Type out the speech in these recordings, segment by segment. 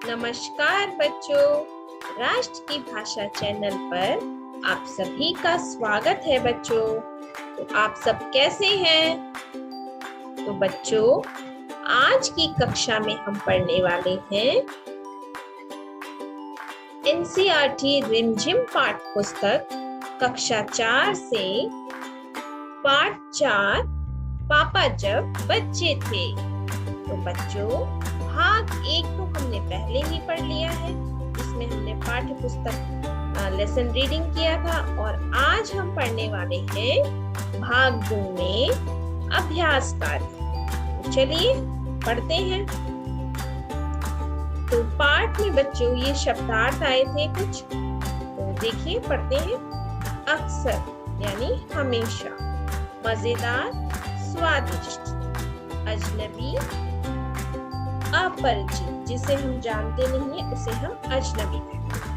नमस्कार बच्चों, राष्ट्र की भाषा चैनल पर आप सभी का स्वागत है बच्चों। तो आप सब कैसे हैं? तो बच्चों, आज की कक्षा में हम पढ़ने वाले हैं एनसीईआरटी रिमझिम पाठ पुस्तक कक्षा 4 से पाठ 4 पापा जब बच्चे थे। तो बच्चों, भाग 1 तो हमने पहले ही पढ़ लिया है, जिसमें हमने पाठ्य पुस्तक लेसन रीडिंग किया था, और आज हम पढ़ने वाले हैं भाग 2 में अभ्यास कार्य। तो चलिए पढ़ते हैं। तो पाठ में बच्चों ये शब्दार्थ आए थे कुछ, तो देखिए पढ़ते हैं। अक्सर यानी हमेशा, मजेदार, स्वादिष्ट, अजनबी, अपरिचित, जिसे हम जानते नहीं है उसे हम अजनबी कहते हैं।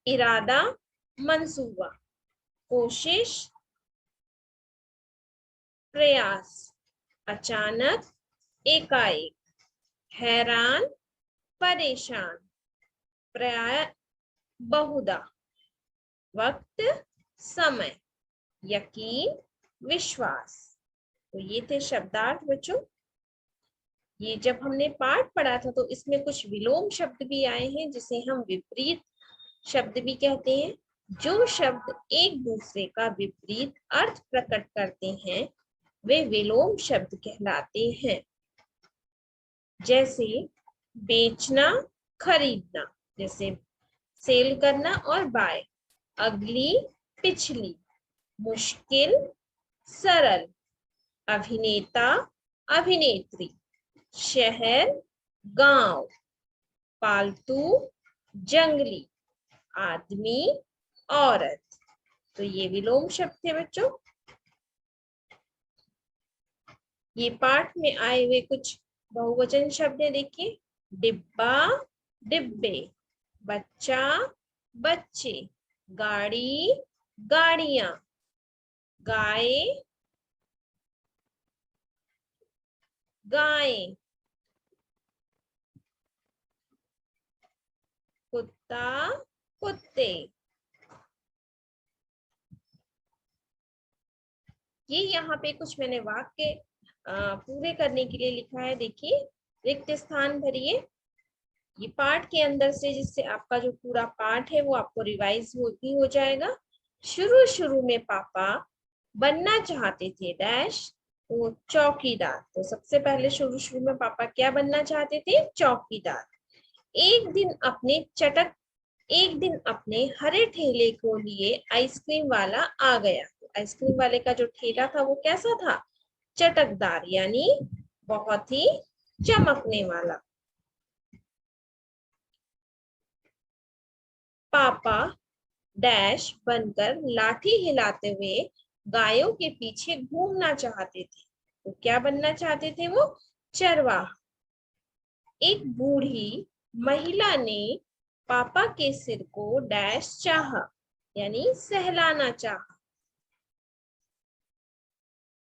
इरादा, मंसूबा, कोशिश, प्रयास, अचानक, एकाएक, हैरान, परेशान, प्राय, बहुधा, वक्त, समय, यकीन, विश्वास। तो ये थे शब्दार्थ बच्चों। ये जब हमने पाठ पढ़ा था तो इसमें कुछ विलोम शब्द भी आए हैं, जिसे हम विपरीत शब्द भी कहते हैं। जो शब्द एक दूसरे का विपरीत अर्थ प्रकट करते हैं वे विलोम शब्द कहलाते हैं। जैसे बेचना, खरीदना, जैसे सेल करना और बाय। अगली, पिछली, मुश्किल, सरल, अभिनेता, अभिनेत्री, शहर, गांव, पालतू, जंगली, आदमी, औरत। तो ये विलोम शब्द थे बच्चों। ये पाठ में आए हुए कुछ बहुवचन शब्द देखिए। डिब्बा, डिब्बे, बच्चा, बच्चे, गाड़ी, गाड़ियां, गाय, गायें, कुत्ता, कुत्ते। ये यहाँ पे कुछ मैंने वाक्य पूरे करने के लिए लिखा है। देखिए, रिक्त स्थान भरिए। ये पाठ के अंदर से, जिससे आपका जो पूरा पाठ है वो आपको रिवाइज हो जाएगा। शुरू में पापा बनना चाहते थे डैश, तो चौकीदार। तो सबसे पहले शुरू में पापा क्या बनना चाहते थे? चौकीदार। एक दिन अपने हरे ठेले को लिए आइसक्रीम वाला आ गया। तो आइसक्रीम वाले का जो ठेला था वो कैसा था? चटकदार, यानी बहुत ही चमकने वाला। पापा डैश बनकर लाठी हिलाते हुए गायों के पीछे घूमना चाहते थे। तो क्या बनना चाहते थे वो? चरवाहा। एक बूढ़ी महिला ने पापा के सिर को डैश चाहा, यानी सहलाना चाहा।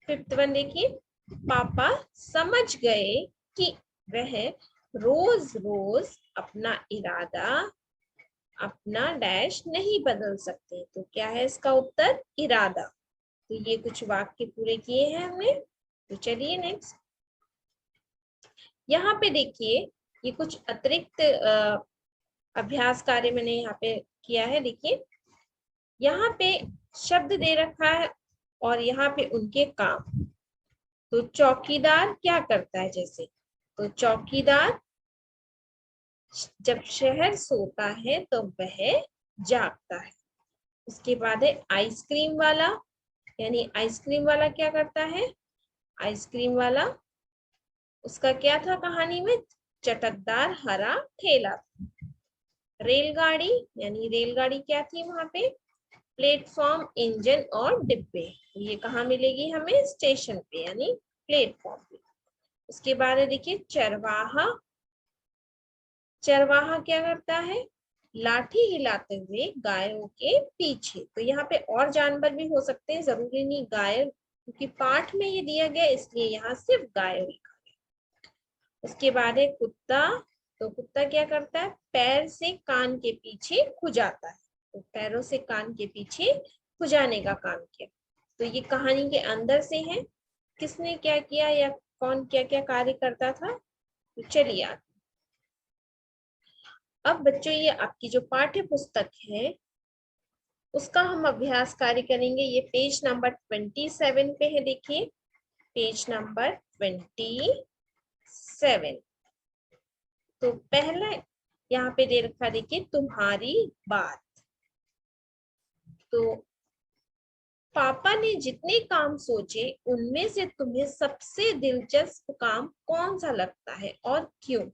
5th वन देखिए। पापा समझ गए कि वह रोज रोज अपना इरादा, अपना डैश नहीं बदल सकते। तो क्या है इसका उत्तर? इरादा। तो ये कुछ वाक्य पूरे किए हैं हमने। तो चलिए नेक्स्ट। यहाँ पे देखिए, ये कुछ अतिरिक्त अभ्यास कार्य मैंने यहाँ पे किया है। देखिए, यहाँ पे शब्द दे रखा है और यहाँ पे उनके काम। तो चौकीदार क्या करता है? जैसे, तो चौकीदार जब शहर सोता है तो वह जागता है। उसके बाद है आइसक्रीम वाला, यानी आइसक्रीम वाला क्या करता है? आइसक्रीम वाला, उसका क्या था कहानी में? चटकदार हरा ठेला। रेलगाड़ी, यानी रेलगाड़ी क्या थी वहां पे? प्लेटफॉर्म, इंजन और डिब्बे। ये कहाँ मिलेगी हमें? स्टेशन पे, यानी प्लेटफॉर्म पे। उसके बाद है देखिए चरवाहा। चरवाहा क्या करता है? लाठी हिलाते हुए गायों के पीछे। तो यहाँ पे और जानवर भी हो सकते हैं, जरूरी नहीं गाय, क्योंकि पाठ में ये दिया गया इसलिए यहाँ सिर्फ गाय लिखा है। उसके बाद है कुत्ता। तो कुत्ता क्या करता है, पैर से कान के पीछे खुजाता है, तो पैरों से कान के पीछे खुजाने का काम किया। तो ये कहानी के अंदर से है, किसने क्या किया या कौन क्या क्या कार्य करता था। तो चलिए आगे। अब बच्चों ये आपकी जो पाठ्य पुस्तक है उसका हम अभ्यास कार्य करेंगे। ये पेज नंबर 27 पे है, देखिए पेज नंबर 27। तो पहला यहाँ पे दे रखा, देखिए तुम्हारी बात। तो पापा ने जितने काम सोचे उनमें से तुम्हें सबसे दिलचस्प काम कौन सा लगता है और क्यों।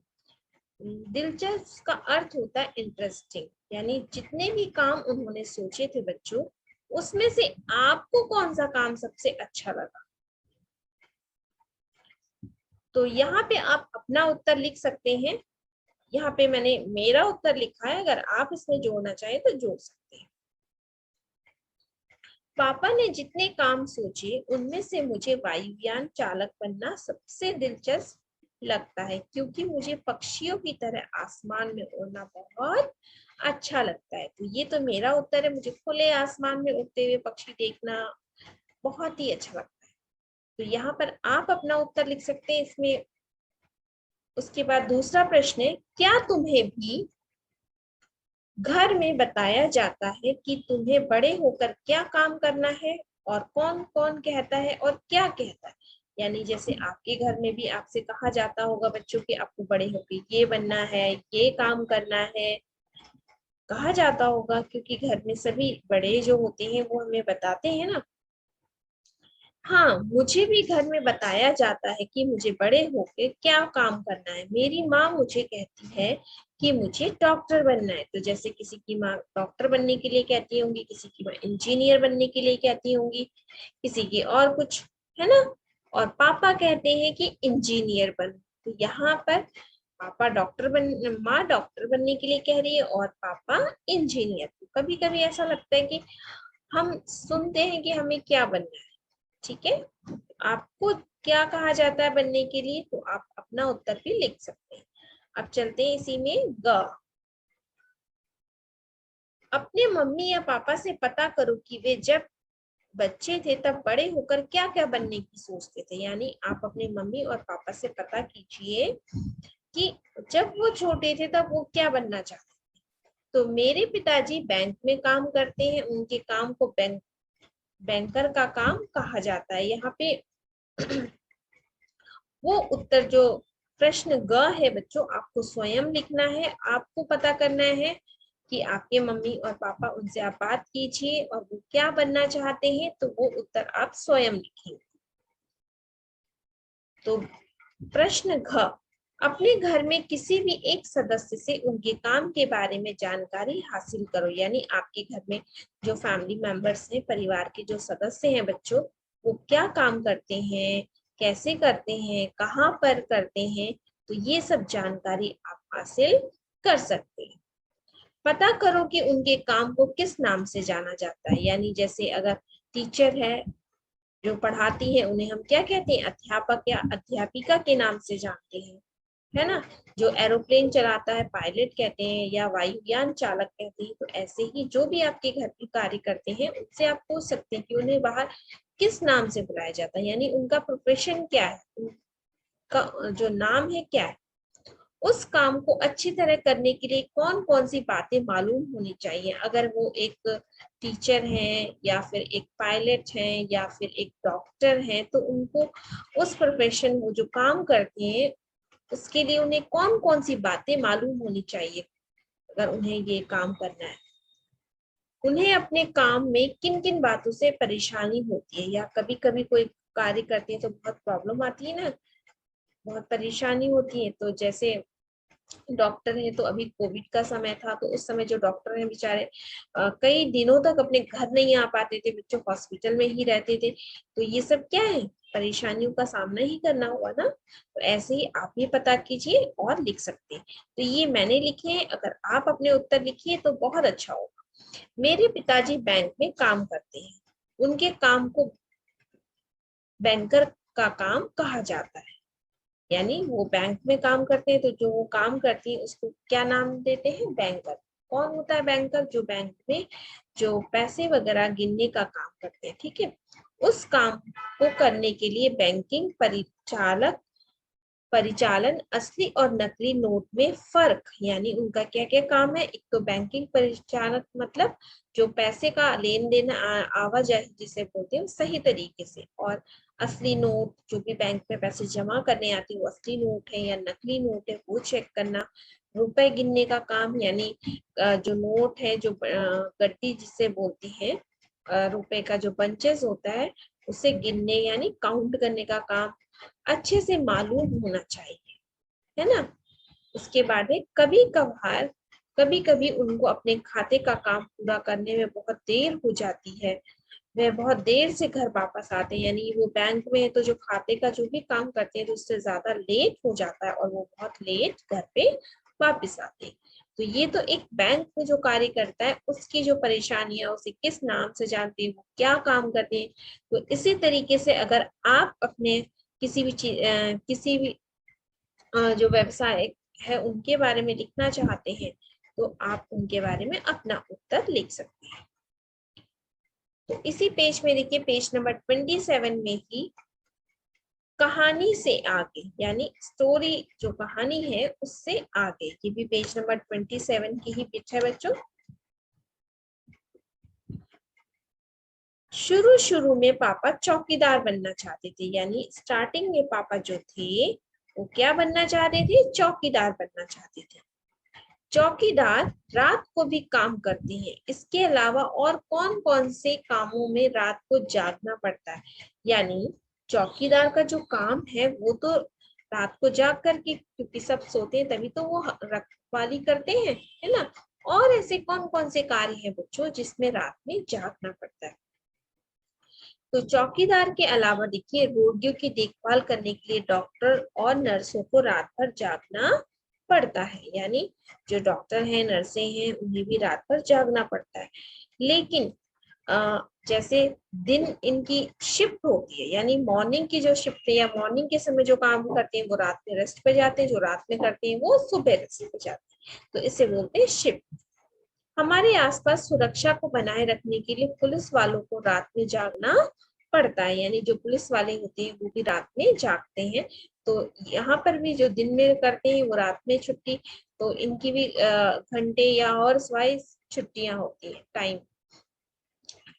दिलचस्प का अर्थ होता है इंटरेस्टिंग, यानी जितने भी काम उन्होंने सोचे थे बच्चों, उसमें से आपको कौन सा काम सबसे अच्छा लगा। तो यहाँ पे आप अपना उत्तर लिख सकते हैं। यहाँ पे मैंने मेरा उत्तर लिखा है, अगर आप इसमें जोड़ना चाहें तो जोड़ सकते हैं। पापा ने जितने काम सोचे उनमें से मुझे वायुयान चालक बनना सबसे दिलचस्प लगता है, क्योंकि मुझे पक्षियों की तरह आसमान में उड़ना बहुत अच्छा लगता है। तो ये तो मेरा उत्तर है, मुझे खुले आसमान में उड़ते हुए पक्षी देखना बहुत ही अच्छा लगता है। तो यहाँ पर आप अपना उत्तर लिख सकते हैं इसमें। उसके बाद दूसरा प्रश्न है, क्या तुम्हें भी घर में बताया जाता है कि तुम्हें बड़े होकर क्या काम करना है, और कौन कौन कहता है और क्या कहता है। यानी जैसे आपके घर में भी आपसे कहा जाता होगा बच्चों कि आपको बड़े होकर ये बनना है, ये काम करना है, कहा जाता होगा, क्योंकि घर में सभी बड़े जो होते हैं वो हमें बताते हैं ना। हाँ, मुझे भी घर में बताया जाता है कि मुझे बड़े होकर क्या काम करना है। मेरी माँ मुझे कहती है कि मुझे डॉक्टर बनना है। तो जैसे किसी की माँ डॉक्टर बनने के लिए कहती होंगी, किसी की माँ इंजीनियर बनने के लिए कहती होंगी, किसी की और कुछ, है ना। और पापा कहते हैं कि इंजीनियर बन। तो यहाँ पर पापा डॉक्टर बन माँ डॉक्टर बनने के लिए कह रही है और पापा इंजीनियर। कभी कभी ऐसा लगता है कि हम सुनते हैं कि हमें क्या बनना है, ठीक है। आपको क्या कहा जाता है बनने के लिए, तो आप अपना उत्तर भी लिख सकते हैं। अब चलते हैं इसी में ग। अपने मम्मी या पापा से पता करो कि वे जब बच्चे थे तब बड़े होकर क्या क्या बनने की सोचते थे। यानी आप अपने मम्मी और पापा से पता कीजिए कि जब वो छोटे थे तब वो क्या बनना चाहते थे। तो मेरे पिताजी बैंक में काम करते हैं, उनके काम को बैंकर का काम कहा जाता है। यहाँ पे वो उत्तर जो प्रश्न ग है बच्चों, आपको स्वयं लिखना है। आपको पता करना है कि आपके मम्मी और पापा, उनसे आप बात कीजिए और वो क्या बनना चाहते हैं, तो वो उत्तर आप स्वयं लिखेंगे। तो प्रश्न घ, अपने घर में किसी भी एक सदस्य से उनके काम के बारे में जानकारी हासिल करो। यानी आपके घर में जो फैमिली मेंबर्स हैं, परिवार के जो सदस्य हैं बच्चों, वो क्या काम करते हैं, कैसे करते हैं, कहाँ पर करते हैं, तो ये सब जानकारी आप हासिल कर सकते हैं। पता करो कि उनके काम को किस नाम से जाना जाता है। यानी जैसे अगर टीचर है जो पढ़ाती है, उन्हें हम क्या कहते हैं, अध्यापक या अध्यापिका के नाम से जानते हैं, है ना। जो एरोप्लेन चलाता है पायलट कहते हैं, या वायुयान चालक कहते हैं। तो ऐसे ही जो भी आपके घर में कार्य करते हैं उनसे आप पूछ सकते हैं कि उन्हें बाहर किस नाम से बुलाया जाता है, यानी उनका प्रोफेशन क्या है, उनका जो नाम है क्या है। उस काम को अच्छी तरह करने के लिए कौन कौन सी बातें मालूम होनी चाहिए। अगर वो एक टीचर हैं, या फिर एक पायलट हैं, या फिर एक डॉक्टर हैं, तो उनको उस प्रोफेशन वो जो काम करते हैं उसके लिए उन्हें कौन कौन सी बातें मालूम होनी चाहिए अगर उन्हें ये काम करना है। उन्हें अपने काम में किन किन बातों से परेशानी होती है, या कभी कभी कोई कार्य करते हैं तो बहुत प्रॉब्लम आती है ना, बहुत परेशानी होती है। तो जैसे डॉक्टर है, तो अभी कोविड का समय था, तो उस समय जो डॉक्टर हैं बेचारे कई दिनों तक अपने घर नहीं आ पाते थे, बच्चों हॉस्पिटल में ही रहते थे। तो ये सब क्या है, परेशानियों का सामना ही करना हुआ ना। तो ऐसे ही आप भी पता कीजिए और लिख सकते हैं। तो ये मैंने लिखे हैं, अगर आप अपने उत्तर लिखिए तो बहुत अच्छा होगा। मेरे पिताजी बैंक में काम करते हैं, उनके काम को बैंकर का काम कहा जाता है। यानी वो बैंक में काम करते हैं, तो जो वो काम करती है उसको क्या नाम देते हैं? बैंकर। कौन होता है बैंकर? जो बैंक में जो पैसे वगैरह गिनने का काम करते हैं, ठीक है। उस काम को करने के लिए बैंकिंग परिचालन असली और नकली नोट में फर्क, यानी उनका क्या क्या काम है। एक तो बैंकिंग परिचालन मतलब जो पैसे का लेन देन आवाजाही जिसे बोलते हैं सही तरीके से, और असली नोट जो भी बैंक में पैसे जमा करने आते हैं वो असली नोट है या नकली नोट है वो चेक करना। रुपए गिनने का काम, यानी जो नोट है, जो गड्डी जिसे बोलते हैं, रुपए का जो बंचेस होता है उसे गिनने यानी काउंट करने का काम अच्छे से मालूम होना चाहिए, है ना। उसके बाद में कभी कभी उनको अपने खाते का काम पूरा करने में बहुत देर हो जाती है, वह बहुत देर से घर वापस आते हैं, यानी वो बैंक में है तो जो खाते का जो भी काम करते हैं तो उससे ज्यादा लेट हो जाता है और वो बहुत लेट घर पे वापस आते हैं। तो ये तो एक बैंक में जो कार्य करता है उसकी जो परेशानियां, उसे किस नाम से जानते हैं, वो क्या काम करते हैं। तो इसी तरीके से अगर आप अपने किसी भी चीज किसी भी जो व्यवसाय है उनके बारे में लिखना चाहते हैं तो आप उनके बारे में अपना उत्तर लिख सकते हैं। तो इसी पेज में देखिए, पेज नंबर 27 में ही कहानी से आगे, यानी स्टोरी जो कहानी है उससे आगे, ये भी पेज नंबर 27 की ही पिच है बच्चों। शुरू शुरू में पापा चौकीदार बनना चाहते थे, यानी स्टार्टिंग में पापा जो थे वो क्या बनना चाहते थे? चौकीदार बनना चाहते थे। चौकीदार रात को भी काम करते हैं, इसके अलावा और कौन कौन से कामों में रात को जागना पड़ता है? यानी चौकीदार का जो काम है वो तो रात को जाग करके, क्योंकि सब सोते हैं तभी तो वो रखवाली करते हैं, है ना। और ऐसे कौन कौन से कार्य हैं बच्चों जिसमें रात में जागना पड़ता है? तो चौकीदार के अलावा देखिए, रोगियों की देखभाल करने के लिए डॉक्टर और नर्सों को रात भर जागना पड़ता है, यानी जो डॉक्टर हैं, नर्सें हैं, उन्हें भी रात भर जागना पड़ता है। लेकिन जैसे दिन इनकी शिफ्ट होती है, यानी मॉर्निंग की जो शिफ्ट है या मॉर्निंग के समय जो काम करते हैं वो रात में रेस्ट पे जाते हैं, जो रात में करते हैं वो सुबह रेस्ट पे जाते हैं, तो इसे बोलते हैं शिफ्ट। हमारे आसपास सुरक्षा को बनाए रखने के लिए पुलिस वालों को रात में जागना पड़ता है, यानी जो पुलिस वाले होते हैं वो भी रात में जागते हैं। तो यहाँ पर भी जो दिन में करते हैं वो रात में छुट्टी, तो इनकी भी घंटे या और वाइज छुट्टियां होती है, टाइम।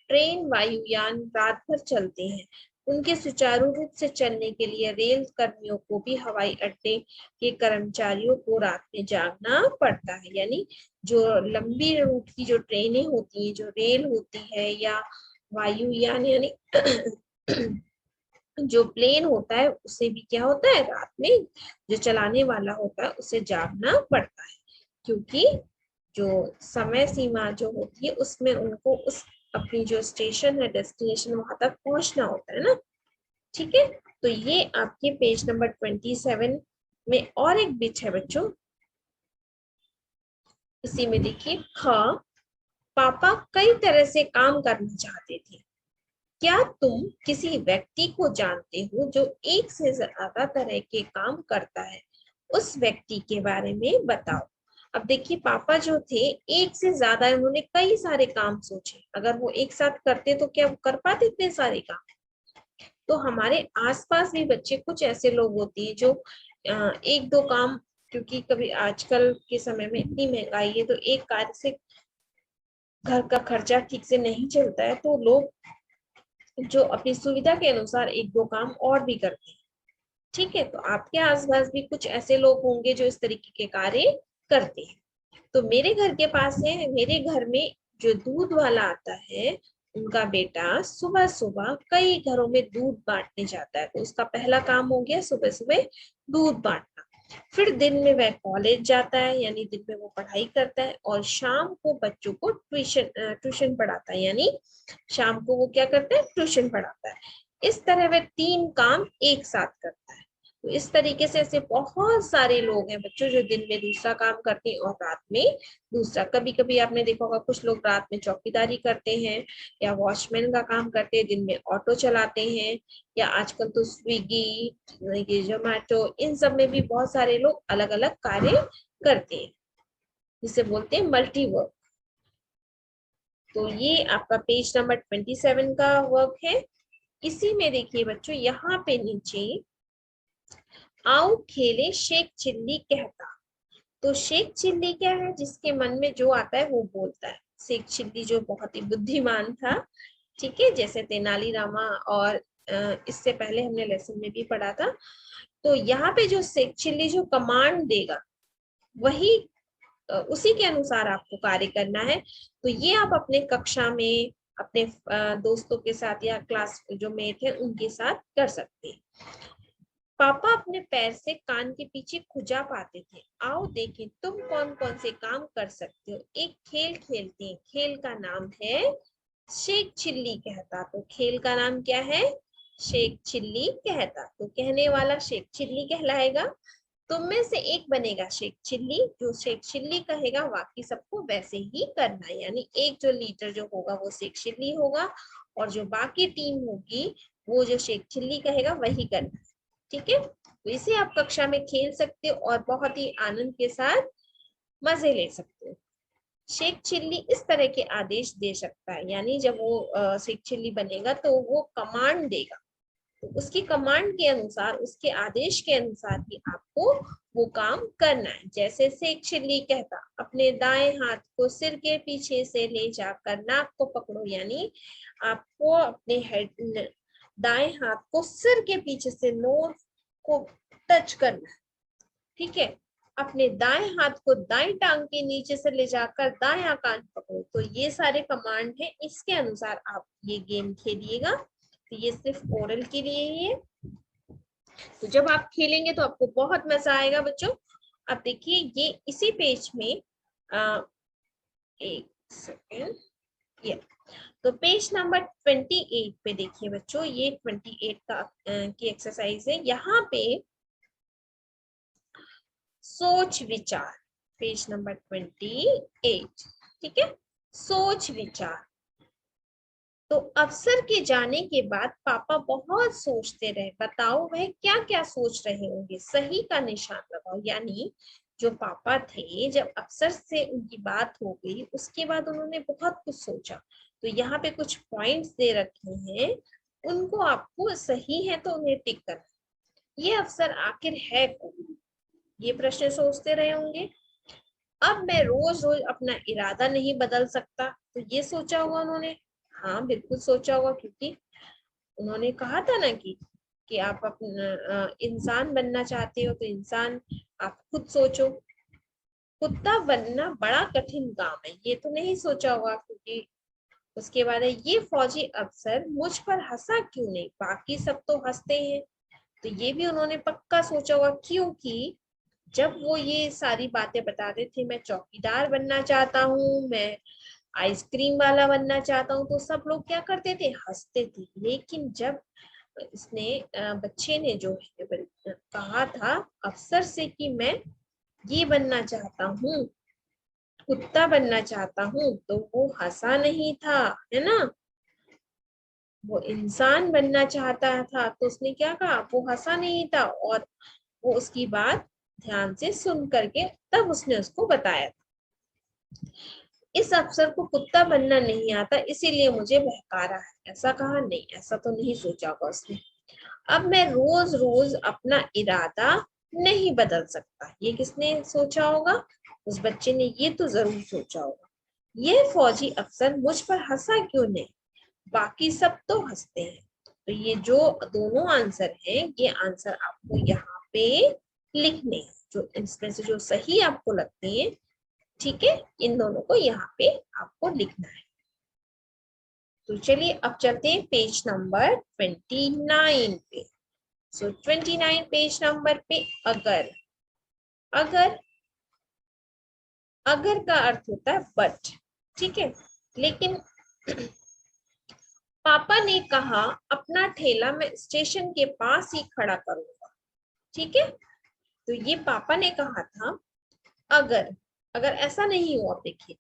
ट्रेन वायुयान रात भर चलते हैं, उनके सुचारू रूप से चलने के लिए रेल कर्मियों को भी हवाई अड्डे के कर्मचारियों को रात में जागना पड़ता है, यानी जो लंबी रूट की जो ट्रेनें होती हैं, जो रेल होती है या वायुयान यानी जो प्लेन होता है उसे भी क्या होता है, रात में जो चलाने वाला होता है उसे जागना पड़ता है, क्योंकि जो समय सीमा जो होती है उसमें उनको उस अपनी जो स्टेशन है, डेस्टिनेशन, वहां तक पहुंचना होता है ना। ठीक है, तो ये आपके पेज नंबर 27 में और एक बिट है बच्चों। इसी में देखिए, ख, पापा कई तरह से काम करना चाहते थे। क्या तुम किसी व्यक्ति को जानते हो जो एक से ज्यादा तरह के काम करता है? उस व्यक्ति के बारे में बताओ। अब देखिए, पापा जो थे एक से ज्यादा, उन्होंने कई सारे काम सोचे, अगर वो एक साथ करते तो क्या वो कर पाते इतने सारे काम? तो हमारे आसपास भी बच्चे कुछ ऐसे लोग होते हैं जो एक दो काम, क्योंकि कभी आजकल के समय में इतनी महंगाई है तो एक कार्य से घर का खर्चा ठीक से नहीं चलता है, तो लोग जो अपनी सुविधा के अनुसार एक दो काम और भी करते हैं। ठीक है, तो आपके आसपास भी कुछ ऐसे लोग होंगे जो इस तरीके के कार्य करते हैं। तो मेरे घर के पास है, मेरे घर में जो दूध वाला आता है उनका बेटा सुबह सुबह कई घरों में दूध बांटने जाता है, तो उसका पहला काम हो गया सुबह सुबह दूध बांटना। फिर दिन में वह कॉलेज जाता है, यानी दिन में वो पढ़ाई करता है, और शाम को बच्चों को ट्यूशन पढ़ाता है, यानी शाम को वो क्या करता है, ट्यूशन पढ़ाता है। इस तरह वह तीन काम एक साथ करता है। तो इस तरीके से ऐसे बहुत सारे लोग हैं बच्चों जो दिन में दूसरा काम करते हैं और रात में दूसरा। कभी कभी आपने देखा होगा कुछ लोग रात में चौकीदारी करते हैं या वॉचमैन का काम करते हैं, दिन में ऑटो चलाते हैं, या आजकल तो स्विगी, जोमेटो, इन सब में भी बहुत सारे लोग अलग अलग कार्य करते हैं, जिसे बोलते हैं मल्टी वर्क। तो ये आपका पेज नंबर 27 का वर्क है। इसी में देखिए बच्चों यहाँ पे नीचे आओ खेले शेख चिल्ली कहता। तो शेख चिल्ली क्या है? जिसके मन में जो आता है वो बोलता है। शेख चिल्ली जो बहुत ही बुद्धिमान था, ठीक है, जैसे तेनालीरामा, और इससे पहले हमने लेसन में भी पढ़ा था। तो यहाँ पे जो शेख चिल्ली जो कमांड देगा वही उसी के अनुसार आपको कार्य करना है। तो ये आप अपने कक्षा में अपने दोस्तों के साथ या क्लास जो मेट है उनके साथ कर सकते हैं। पापा अपने पैर से कान के पीछे खुजा पाते थे। आओ देखें तुम कौन कौन से काम कर सकते हो। एक खेल खेलते हैं, खेल का नाम है शेख चिल्ली कहता। तो खेल का नाम क्या है? शेख चिल्ली कहता। तो कहने वाला शेख चिल्ली कहलाएगा। तुम में से एक बनेगा शेख चिल्ली, जो शेख चिल्ली कहेगा बाकी सबको वैसे ही करना है। यानी एक जो लीडर जो होगा वो शेख चिल्ली होगा, और जो बाकी टीम होगी वो जो शेख चिल्ली कहेगा वही करना है, ठीक है। तो इसे आप कक्षा में खेल सकते हो और बहुत ही आनंद के साथ मजे ले सकते हो। शेख चिल्ली इस तरह के आदेश दे सकता है, यानी जब वो शेख चिल्ली बनेगा तो वो कमांड देगा, तो उसकी कमांड के अनुसार, उसके आदेश के अनुसार ही आपको वो काम करना है। जैसे शेख चिल्ली कहता, अपने दाएं हाथ को सिर के पीछे से ले जाकर नाक को पकड़ो, यानी आपको अपने हेड दाएं हाथ को सिर के पीछे से नोज को टच करना है, ठीक है। अपने दाएं हाथ को दाएं टांग के नीचे से ले जाकर दायां कान पकड़ो। तो ये सारे कमांड है, इसके अनुसार आप ये गेम खेलिएगा। तो ये सिर्फ ओरल के लिए ही है। तो जब आप खेलेंगे तो आपको बहुत मजा आएगा बच्चों। अब देखिए ये इसी पेज में एक सेकेंड, ये तो पेज नंबर 28 पे देखिए बच्चों, ये 28 का की एक्सरसाइज है। यहाँ पे सोच विचार, पेज नंबर 28, ठीक है। सोच विचार। तो अफसर के जाने के बाद पापा बहुत सोचते रहे। बताओ वह क्या क्या सोच रहे होंगे। सही का निशान लगाओ। यानी जो पापा थे, जब अफसर से उनकी बात हो गई उसके बाद उन्होंने बहुत कुछ सोचा। तो यहाँ पे कुछ पॉइंट्स दे रखे हैं, उनको आपको सही है तो उन्हें टिक करना। ये अफसर आखिर है कौन? ये प्रश्न सोचते रहे होंगे। अब मैं रोज रोज अपना इरादा नहीं बदल सकता। तो ये सोचा होगा उन्होंने। हाँ बिल्कुल सोचा होगा, क्योंकि उन्होंने कहा था ना कि आप अपना इंसान बनना चाहते हो तो इंसान आप खुद सोचो। कुत्ता बनना बड़ा कठिन काम है, ये तो नहीं सोचा होगा, क्योंकि उसके बाद है ये फौजी अफसर मुझ पर हंसा क्यों नहीं, बाकी सब तो हंसते हैं। तो ये भी उन्होंने पक्का सोचा होगा, क्योंकि जब वो ये सारी बातें बताते थे, मैं चौकीदार बनना चाहता हूँ, मैं आइसक्रीम वाला बनना चाहता हूँ, तो सब लोग क्या करते थे? हंसते थे। लेकिन जब इसने बच्चे ने जो है कहा था अफसर से कि मैं ये बनना चाहता हूँ, कुत्ता बनना चाहता हूँ, तो वो हंसा नहीं था, है ना। वो इंसान बनना चाहता था, तो उसने क्या कहा? वो हंसा नहीं था, और वो उसकी बात ध्यान से सुन करके तब उसने उसको बताया था। इस अफसर को कुत्ता बनना नहीं आता इसीलिए मुझे बहका रहा है, ऐसा कहा? नहीं, ऐसा तो नहीं सोचा होगा उसने। अब मैं रोज रोज अपना इरादा नहीं बदल सकता, ये किसने सोचा होगा? उस बच्चे ने ये तो जरूर सोचा होगा। ये फौजी अफसर मुझ पर हंसा क्यों नहीं, बाकी सब तो हंसते हैं। तो ये जो दोनों आंसर हैं, ये आंसर आपको यहाँ पे लिखने हैं, जो इसमें से जो सही आपको लगते हैं, ठीक है, इन दोनों को यहाँ पे आपको लिखना है। तो चलिए अब चलते हैं पेज नंबर 29 पे। सो 29 पेज नंबर पे अगर, अगर अगर का अर्थ होता है बट, ठीक है। लेकिन पापा ने कहा अपना ठेला मैं स्टेशन के पास ही खड़ा करूंगा। ठीक है, तो ये पापा ने कहा था अगर अगर ऐसा नहीं हुआ, देखिए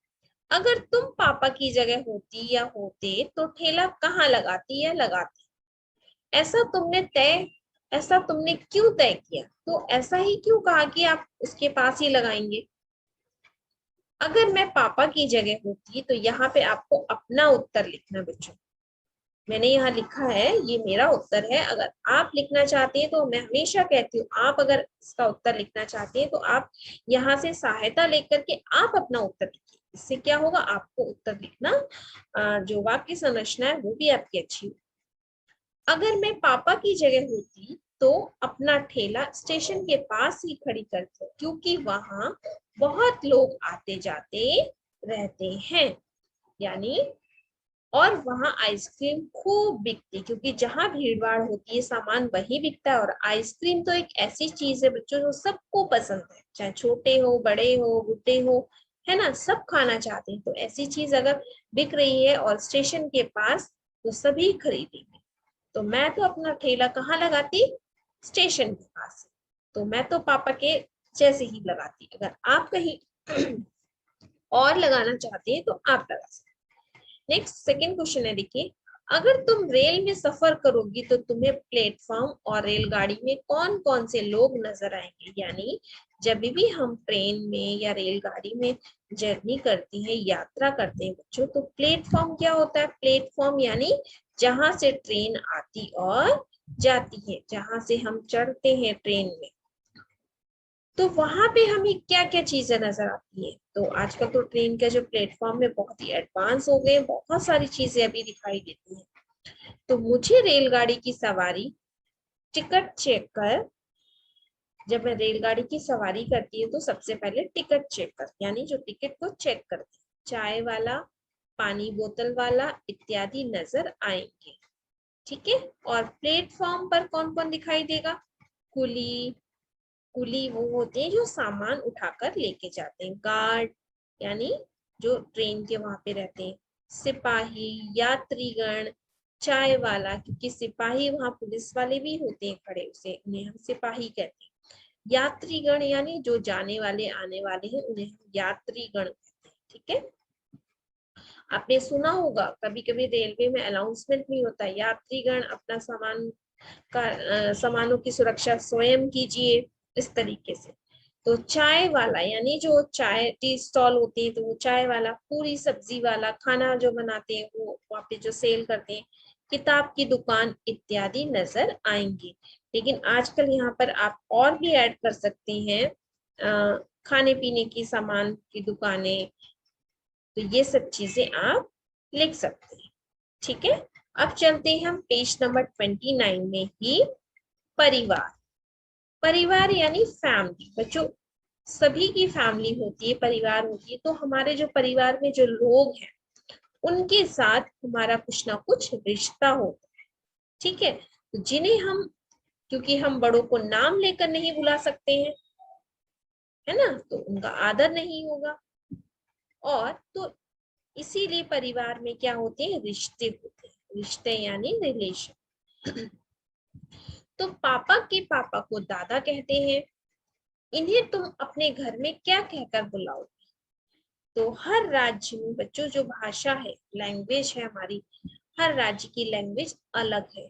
अगर तुम पापा की जगह होती या होते तो ठेला कहाँ लगाती या लगाते, ऐसा तुमने तय ऐसा तुमने क्यों तय किया, तो ऐसा ही क्यों कहा कि आप उसके पास ही लगाएंगे। अगर मैं पापा की जगह होती, तो यहाँ पे आपको अपना उत्तर लिखना बच्चों, मैंने यहाँ लिखा है, ये मेरा उत्तर है। अगर आप लिखना चाहते हैं तो मैं हमेशा कहती हूँ, आप अगर इसका उत्तर लिखना चाहते हैं तो आप यहाँ से सहायता लेकर के आप अपना उत्तर लिखिए। इससे क्या होगा, आपको उत्तर लिखना जो वाक्य संरचना है वो भी आपकी अच्छी होगी। अगर मैं पापा की जगह होती तो अपना ठेला स्टेशन के पास ही खड़ी करती, क्योंकि वहां बहुत लोग आते जाते रहते हैं, यानी और वहां आइसक्रीम खूब बिकती, क्योंकि जहां भीड़ भाड़ होती है सामान वही बिकता है। और आइसक्रीम तो एक ऐसी चीज है बच्चों जो सबको पसंद है, चाहे छोटे हो बड़े हो बुढ़े हो, है ना, सब खाना चाहते हैं। तो ऐसी चीज अगर बिक रही है और स्टेशन के पास, तो सभी खरीदेंगे। तो मैं तो अपना ठेला कहाँ लगाती, स्टेशन के पास। तो मैं तो पापा के जैसे ही लगाती। अगर आप कहीं और लगाना चाहते हैं तो आप लगा सकते। नेक्स्ट सेकंड क्वेश्चन है, देखिए अगर तुम रेल में सफर करोगी तो तुम्हें प्लेटफॉर्म और रेलगाड़ी में कौन कौन से लोग नजर आएंगे। यानी जब भी हम ट्रेन में या रेलगाड़ी में जर्नी करते हैं, यात्रा करते हैं बच्चों, तो प्लेटफॉर्म क्या होता है, प्लेटफॉर्म यानी जहां से ट्रेन आती और जाती है, जहां से हम चढ़ते हैं ट्रेन में, तो वहां पे हमें क्या क्या चीजें नजर आती है। तो आजकल तो ट्रेन का जो प्लेटफॉर्म में बहुत ही एडवांस हो गए, बहुत सारी चीजें अभी दिखाई देती हैं। तो मुझे रेलगाड़ी की सवारी टिकट चेक कर, जब मैं रेलगाड़ी की सवारी करती हूँ तो सबसे पहले टिकट चेक कर, यानी जो टिकट को चेक करती, चाय वाला, पानी बोतल वाला इत्यादि नजर आएंगे। ठीक है, और प्लेटफॉर्म पर कौन कौन दिखाई देगा, कुली, कुली वो होते हैं जो सामान उठाकर लेके जाते हैं, गार्ड यानी जो ट्रेन के वहां पे रहते हैं, सिपाही, यात्रीगण, चाय वाला, क्योंकि सिपाही वहां पुलिस वाले भी होते हैं खड़े, उसे उन्हें हम सिपाही कहते हैं। यात्रीगण यानी जो जाने वाले आने वाले हैं उन्हें हम यात्रीगण कहते हैं। ठीक है, आपने सुना होगा कभी कभी रेलवे में अनाउंसमेंट नहीं होता, यात्रीगण अपना सामानों की सुरक्षा स्वयं कीजिए, इस तरीके से। तो चाय वाला यानी जो चाय टी स्टॉल होती है, तो वो चाय वाला, पूरी सब्जी वाला, खाना जो बनाते हैं वो वहाँ पे जो सेल करते हैं, किताब की दुकान इत्यादि नजर आएंगे। लेकिन आजकल यहाँ पर आप और भी ऐड कर सकते हैं, खाने पीने की सामान की दुकानें, तो ये सब चीजें आप लिख सकते हैं। ठीक है, अब चलते हैं हम पेज नंबर 29 में ही, परिवार। परिवार यानी फैमिली बच्चों, सभी की फैमिली होती है, परिवार होती है। तो हमारे जो परिवार में जो लोग हैं उनके साथ हमारा कुछ ना कुछ रिश्ता होता है। ठीक है, तो जिन्हें हम, क्योंकि हम बड़ों को नाम लेकर नहीं बुला सकते हैं, है ना, तो उनका आदर नहीं होगा। और तो इसीलिए परिवार में क्या होते हैं, रिश्ते होते हैं, रिश्ते यानी रिलेशन। तो पापा के पापा को दादा कहते हैं। इन्हें तुम अपने घर में क्या कहकर बुलाओगे। तो हर राज्य में बच्चों जो भाषा है, लैंग्वेज है हमारी, हर राज्य की लैंग्वेज अलग है।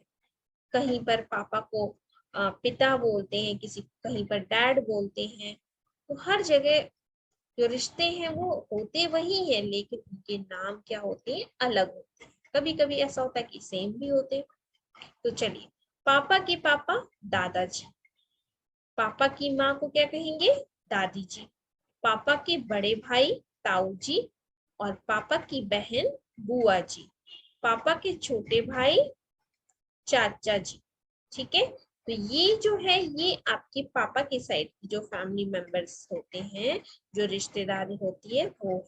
कहीं पर पापा को पिता बोलते हैं, किसी कहीं पर डैड बोलते हैं। तो हर जगह जो रिश्ते हैं वो होते वही हैं, लेकिन उनके नाम क्या होते हैं, अलग होते हैं। कभी कभी ऐसा होता है कि सेम भी होते हैं। तो चलिए, पापा के पापा दादाजी, पापा की माँ को क्या कहेंगे, दादी जी, पापा के बड़े भाई ताऊ जी, और पापा की बहन बुआ जी, पापा के छोटे भाई चाचा जी। ठीक है, तो ये जो है ये आपके पापा की साइड की जो फैमिली मेंबर्स होते हैं, जो रिश्तेदारी होती है वो।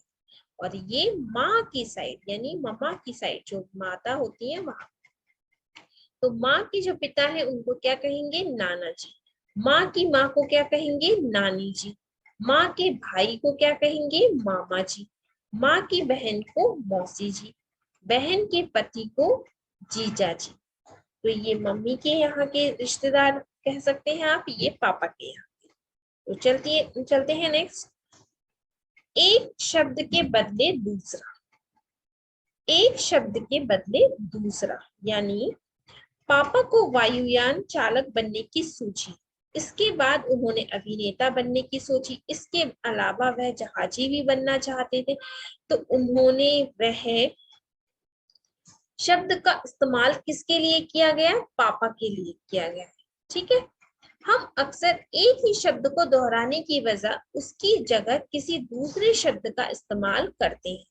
और ये माँ की साइड यानी मम्मा की साइड जो माता होती है वहां। तो माँ के जो पिता है उनको क्या कहेंगे, नाना जी। माँ की माँ को क्या कहेंगे, नानी जी। माँ के भाई को क्या कहेंगे, मामा जी। माँ की बहन को मौसी जी। बहन के पति को जीजा जी। तो ये मम्मी के यहाँ के रिश्तेदार कह सकते हैं आप ये पापा के यहाँ। तो चलते हैं नेक्स्ट। एक शब्द के बदले दूसरा, एक शब्द के बदले दूसरा, यानी पापा को वायुयान चालक बनने की सूझी, इसके बाद उन्होंने अभिनेता बनने की सोची, इसके अलावा वह जहाजी भी बनना चाहते थे, तो उन्होंने वह शब्द का इस्तेमाल किसके लिए किया गया? पापा के लिए किया गया है। ठीक है, हम अक्सर एक ही शब्द को दोहराने की वजह उसकी जगह किसी दूसरे शब्द का इस्तेमाल करते हैं।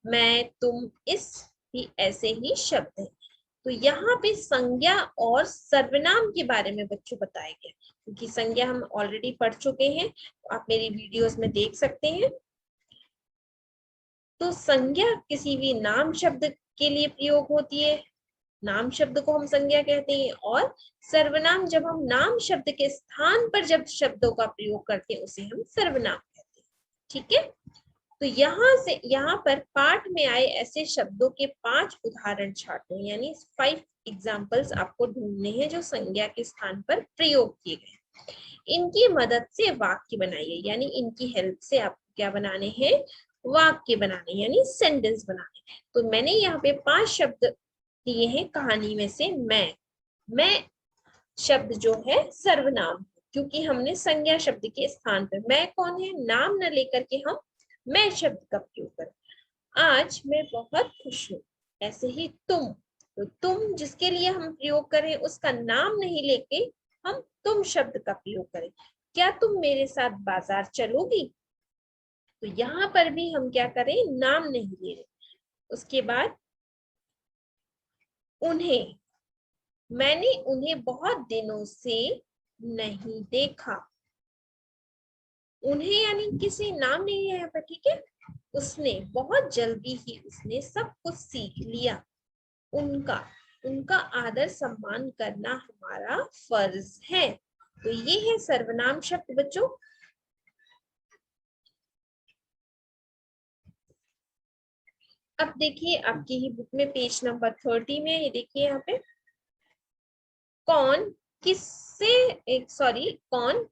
मैं, तुम, इस भी ऐसे ही शब्द हैं। तो यहाँ पे संज्ञा और सर्वनाम के बारे में बच्चों बताया गया, क्योंकि संज्ञा हम ऑलरेडी पढ़ चुके हैं, आप मेरी वीडियोस में देख सकते हैं। तो संज्ञा किसी भी नाम शब्द के लिए प्रयोग होती है, नाम शब्द को हम संज्ञा कहते हैं, और सर्वनाम जब हम नाम शब्द के स्थान पर जब शब्दों का प्रयोग करते हैं उसे हम सर्वनाम कहते हैं। ठीक है, तो यहाँ पर पाठ में आए ऐसे शब्दों के 5 उदाहरण छांटो, यानी 5 एग्जाम्पल्स आपको ढूंढने हैं जो संज्ञा के स्थान पर प्रयोग किए गए। इनकी मदद से वाक्य बनाइए, यानी इनकी हेल्प से आप क्या बनाने हैं? वाक्य बनाने, यानी सेंटेंस बनाने। तो मैंने यहाँ पे 5 शब्द दिए हैं कहानी में से। मैं शब्द जो है सर्वनाम, क्योंकि हमने संज्ञा शब्द के स्थान पर, मैं कौन है? नाम न लेकर के हम मैं शब्द का प्रयोग करें। आज मैं बहुत खुश हूँ, ऐसे ही तुम, तो तुम जिसके लिए हम प्रयोग करें उसका नाम नहीं लेके हम तुम शब्द का प्रयोग करें। क्या तुम मेरे साथ बाजार चलोगी? तो यहाँ पर भी हम क्या करें? नाम नहीं ले रहे। उसके बाद उन्हें, मैंने उन्हें बहुत दिनों से नहीं देखा। उन्हें यानी किसी नाम नहीं है यहाँ पर। ठीक है, उसने, बहुत जल्दी ही उसने सब कुछ सीख लिया। उनका आदर सम्मान करना हमारा फर्ज है। तो ये है सर्वनाम शब्द बच्चों। अब देखिए आपकी ही बुक में पेज नंबर 30 में, ये देखिए यहाँ पे, कौन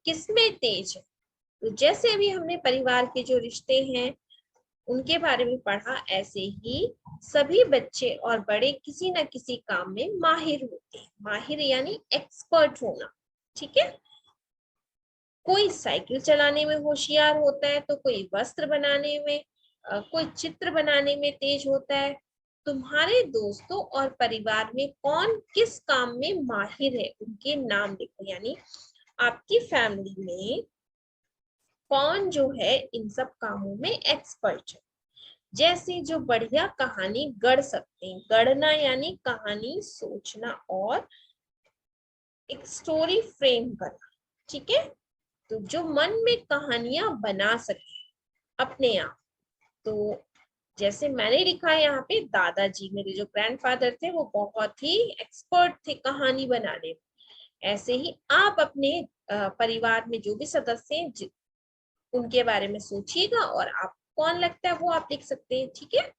किसमें तेज है। तो जैसे अभी हमने परिवार के जो रिश्ते हैं उनके बारे में पढ़ा, ऐसे ही सभी बच्चे और बड़े किसी न किसी काम में माहिर होते हैं। माहिर यानी एक्सपर्ट होना। ठीक है, कोई साइकिल चलाने में होशियार होता है, तो कोई वस्त्र बनाने में, कोई चित्र बनाने में तेज होता है। तुम्हारे दोस्तों और परिवार में कौन किस काम में माहिर है, उनके नाम लिखो, यानी आपकी फैमिली में कौन जो है इन सब कामों में एक्सपर्ट है। जैसे जो बढ़िया कहानी गढ़ सकते हैं, गढ़ना यानी कहानी सोचना और एक स्टोरी फ्रेम करना। ठीक है, तो जो मन में कहानियां बना सके अपने आप। तो जैसे मैंने लिखा है यहाँ पे, दादाजी मेरे जो ग्रैंडफादर थे वो बहुत ही एक्सपर्ट थे कहानी बनाने में। ऐसे ही आप अपने परिवार में जो भी सदस्य हैं उनके बारे में सोचिएगा और आप कौन लगता है वो आप लिख सकते हैं। ठीक है,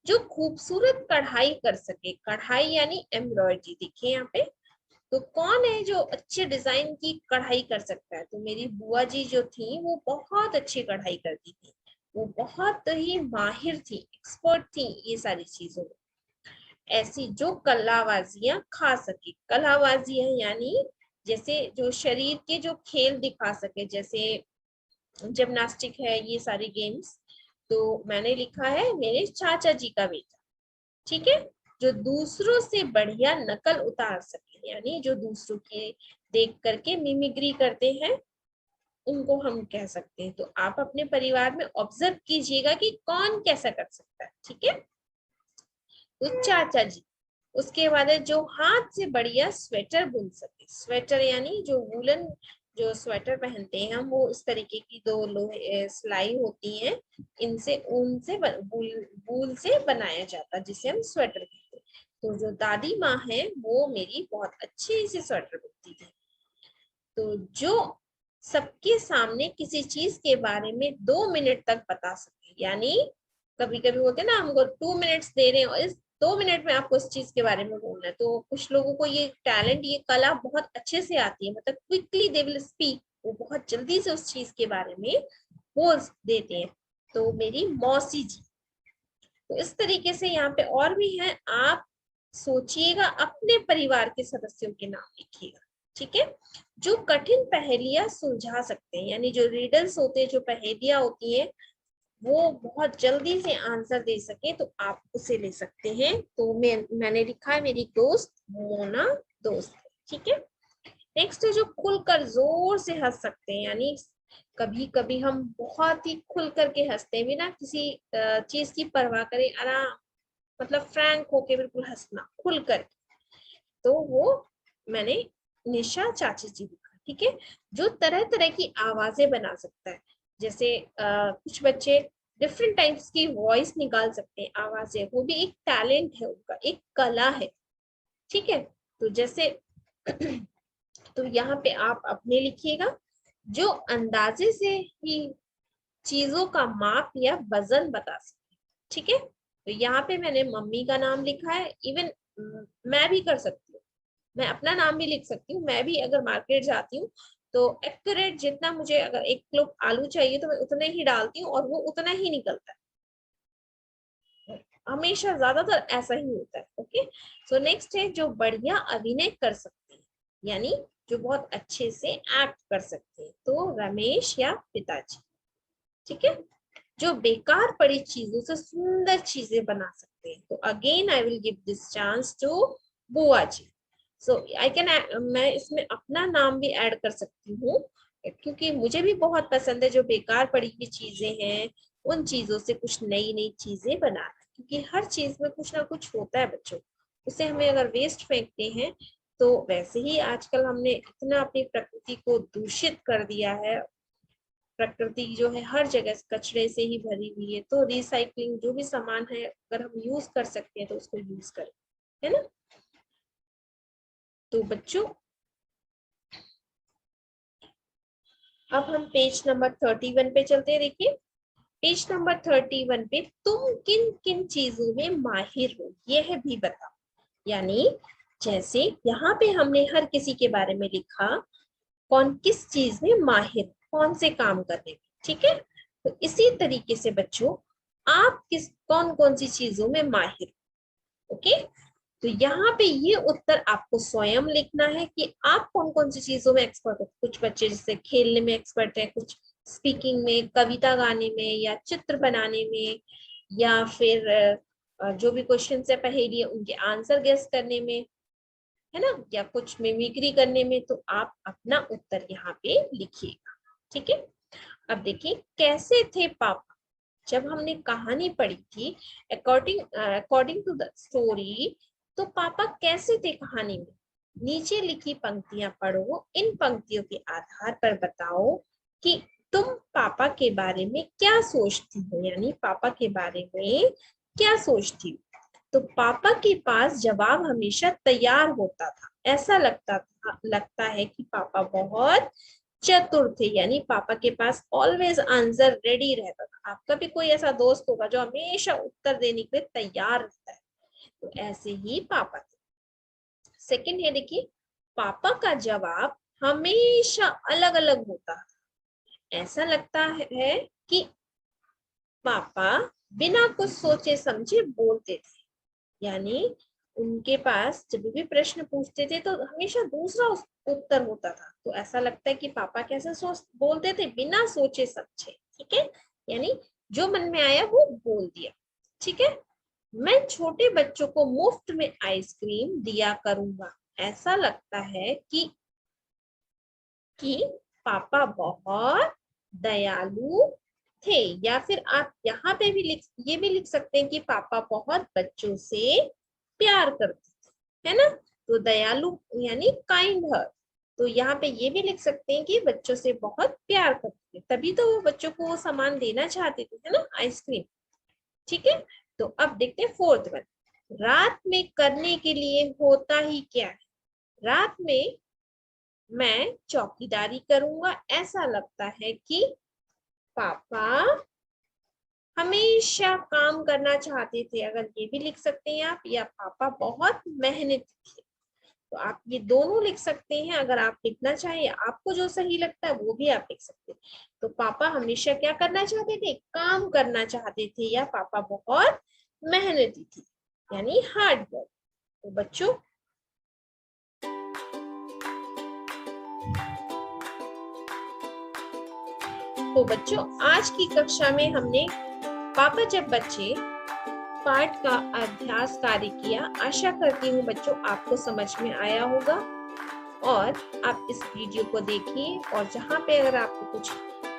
जो खूबसूरत कढ़ाई कर सके, कढ़ाई यानी एम्ब्रॉयडरी, देखिए यहाँ पे, तो कौन है जो अच्छे डिजाइन की कढ़ाई कर सकता है? तो मेरी बुआ जी जो थी वो बहुत अच्छी कढ़ाई करती थी, वो बहुत ही माहिर थी, एक्सपर्ट थी ये सारी चीजों में। ऐसी जो कलाबाजियां खा सके, कलाबाजियां यानी जैसे जो शरीर के जो खेल दिखा सके, जैसे जिम्नास्टिक है, ये सारी गेम्स। तो मैंने लिखा है मेरे चाचा जी का बेटा। ठीक है, जो दूसरों से बढ़िया नकल उतार सके, यानी जो दूसरों के देख करके मिमिक्री करते हैं उनको हम कह सकते हैं। तो आप अपने परिवार में ऑब्जर्व कीजिएगा कि कौन कैसा कर सकता है। ठीक है, तो चाचा जी। उसके बाद है जो हाथ से बढ़िया स्वेटर बुन सके, स्वेटर यानी जो वूलन जो स्वेटर पहनते हैं हम, वो इस तरीके की 2 लोहे सिलाई होती हैं, इनसे ऊन से वूल से बनाया जाता है, जिसे हम स्वेटर कहते हैं। तो जो दादी माँ है वो मेरी बहुत अच्छी से स्वेटर बुनती थी। तो जो सबके सामने किसी चीज के बारे में 2 मिनट तक बता सके, यानी कभी कभी होते ना हमको 2 मिनट्स दे रहे हैं और इस 2 मिनट में आपको इस चीज के बारे में बोलना है। तो कुछ लोगों को ये टैलेंट, ये कला बहुत अच्छे से आती है, मतलब क्विकली दे विल स्पीक, वो बहुत जल्दी से उस चीज के बारे में बोल देते हैं। तो मेरी मौसी जी। तो इस तरीके से यहाँ पे और भी हैं, आप सोचिएगा, अपने परिवार के सदस्यों के नाम लिखिएगा, ठीक है। जो कठिन पहेलियां सुलझा सकते हैं, यानी जो रीडल्स होते हैं, जो पहेलियां होती हैं, वो बहुत जल्दी से आंसर दे सके, तो आप उसे ले सकते हैं। तो मैंने लिखा है मेरी दोस्त मोना दोस्त, ठीक है। नेक्स्ट है जो खुलकर जोर से हंस सकते हैं, यानी कभी कभी हम बहुत ही खुल करके हंसते हैं, बिना किसी चीज की परवाह करे, आराम, मतलब फ्रैंक होके बिल्कुल हंसना खुल कर। तो वो मैंने निशा चाची जी लिखा, ठीक है। जो तरह तरह की आवाजें बना सकता है, जैसे कुछ बच्चे डिफरेंट टाइप्स की वॉइस निकाल सकते हैं, आवाजें, वो भी एक टैलेंट है उनका, एक कला है, ठीक है। तो जैसे तो यहाँ पे आप अपने लिखिएगा, जो अंदाजे से ही चीजों का माप या वजन बता सके, ठीक है। तो यहाँ पे मैंने मम्मी का नाम लिखा है। इवन मैं भी कर सकती हूँ, मैं अपना नाम भी लिख सकती हूँ। मैं भी अगर मार्केट जाती हूँ तो एक्यूरेट जितना मुझे, अगर 1 किलो आलू चाहिए तो मैं उतने ही डालती हूँ और वो उतना ही निकलता है, हमेशा, ज्यादातर ऐसा ही होता है। ओके, सो नेक्स्ट है जो बढ़िया अभिनय कर सकते हैं, यानी जो बहुत अच्छे से एक्ट कर सकते हैं, तो रमेश या पिताजी, ठीक है। जो बेकार पड़ी चीजों से सुंदर चीजें बना सकते हैं, तो again I will give this chance to बुआ जी। सो आई कैन, मैं इसमें अपना नाम भी ऐड कर सकती हूँ, क्योंकि मुझे भी बहुत पसंद है जो बेकार पड़ी हुई चीजें हैं, उन चीजों से कुछ नई नई चीजें बनाना, क्योंकि हर चीज में कुछ ना कुछ होता है बच्चों, उसे हमें अगर वेस्ट फेंकते हैं, तो वैसे ही आजकल हमने इतना अपनी प्रकृति को दूषित कर दिया है, प्रकृति जो है हर जगह कचरे से ही भरी हुई है। तो रिसाइकलिंग जो भी सामान है, अगर हम यूज कर सकते हैं तो उसको यूज करें, है ना। तो बच्चों, अब हम पेज नंबर 31 पे चलते हैं। देखिए, पेज नंबर 31 पे तुम किन किन चीजों में माहिर हो, यह भी बताओ। यानी जैसे यहाँ पे हमने हर किसी के बारे में लिखा, कौन किस चीज में माहिर, कौन से काम करने में, ठीक है। तो इसी तरीके से बच्चों, आप किस कौन कौन सी चीजों में माहिर, ओके। तो यहाँ पे ये उत्तर आपको स्वयं लिखना है कि आप कौन कौन सी चीजों में एक्सपर्ट हो। कुछ बच्चे जैसे खेलने में एक्सपर्ट है, कुछ स्पीकिंग में, कविता गाने में, या चित्र बनाने में, या फिर जो भी क्वेश्चन है पहेली है उनके आंसर गेस करने में, है ना, या कुछ मिमिक्री करने में। तो आप अपना उत्तर यहाँ पे लिखिएगा, ठीक है। अब देखिए, कैसे थे पापा। जब हमने कहानी पढ़ी थी, अकॉर्डिंग टू द स्टोरी, तो पापा कैसे थे कहानी में। नीचे लिखी पंक्तियां पढ़ो, इन पंक्तियों के आधार पर बताओ कि तुम पापा के बारे में क्या सोचती हो, यानी पापा के बारे में क्या सोचती हो। तो पापा के पास जवाब हमेशा तैयार होता था, ऐसा लगता है कि पापा बहुत चतुर थे, यानी पापा के पास ऑलवेज आंसर रेडी रहता था। आपका भी कोई ऐसा दोस्त होगा जो हमेशा उत्तर देने के लिए तैयार रहता है, तो ऐसे ही पापा थे। सेकंड है, देखिए, पापा का जवाब हमेशा अलग अलग होता है। ऐसा लगता है कि पापा बिना कुछ सोचे समझे बोलते थे, यानी उनके पास जब भी प्रश्न पूछते थे तो हमेशा दूसरा उत्तर होता था। तो ऐसा लगता है कि पापा कैसे सोच बोलते थे, बिना सोचे समझे, ठीक है, यानी जो मन में आया वो बोल दिया, ठीक है। मैं छोटे बच्चों को मुफ्त में आइसक्रीम दिया करूंगा। ऐसा लगता है कि पापा बहुत दयालु थे, या फिर आप यहाँ पे भी ये भी लिख सकते हैं कि पापा बहुत बच्चों से प्यार करते थे, है ना। तो दयालु यानी काइंड हर्ट। तो यहाँ पे ये भी लिख सकते हैं कि बच्चों से बहुत प्यार करते थे, तभी तो वो बच्चों को वो सामान देना चाहते थे, है ना, आइसक्रीम, ठीक है। तो अब देखते हैं फोर्थ वन, रात में करने के लिए होता ही क्या है। रात में मैं चौकीदारी करूंगा। ऐसा लगता है कि पापा हमेशा काम करना चाहते थे, अगर ये भी लिख सकते हैं आप, या पापा बहुत मेहनती थे। तो आप ये दोनों लिख सकते हैं। अगर आप लिखना चाहें, आपको जो सही लगता है वो भी आप लिख सकते हैं। तो पापा हमेशा क्या करना चाहते थे? काम करना चाहते थे, या पापा बहुत मेहनती थे, यानी हार्ड वर्क। तो बच्चों आज की कक्षा में हमने पापा जब बच्चे पाठ का अभ्यास कार्य किया। आशा करती हूँ बच्चों आपको समझ में आया होगा, और आप इस वीडियो को देखिए, और जहाँ पे अगर आपको कुछ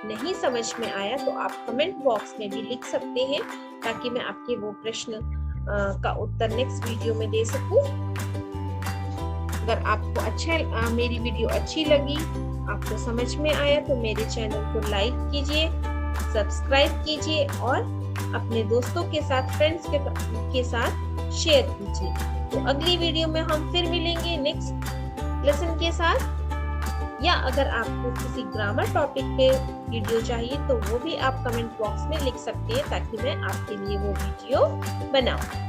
नहीं समझ में आया तो आप कमेंट बॉक्स में भी लिख सकते हैं, ताकि मैं आपके वो प्रश्न का उत्तर नेक्स्ट वीडियो में दे सकूं। अगर आपको मेरी वीडियो अच्छी लगी, आपको समझ में आया, तो मेरे चैनल को लाइक कीजिए, सब्सक्राइब कीजिए, और अपने दोस्तों के साथ, फ्रेंड्स के साथ शेयर कीजिए। तो अगली वीडियो में हम फिर मिलेंगे नेक्स्ट लेसन के साथ। या अगर आपको किसी ग्रामर टॉपिक पे वीडियो चाहिए तो वो भी आप कमेंट बॉक्स में लिख सकते हैं, ताकि मैं आपके लिए वो वीडियो बनाऊं।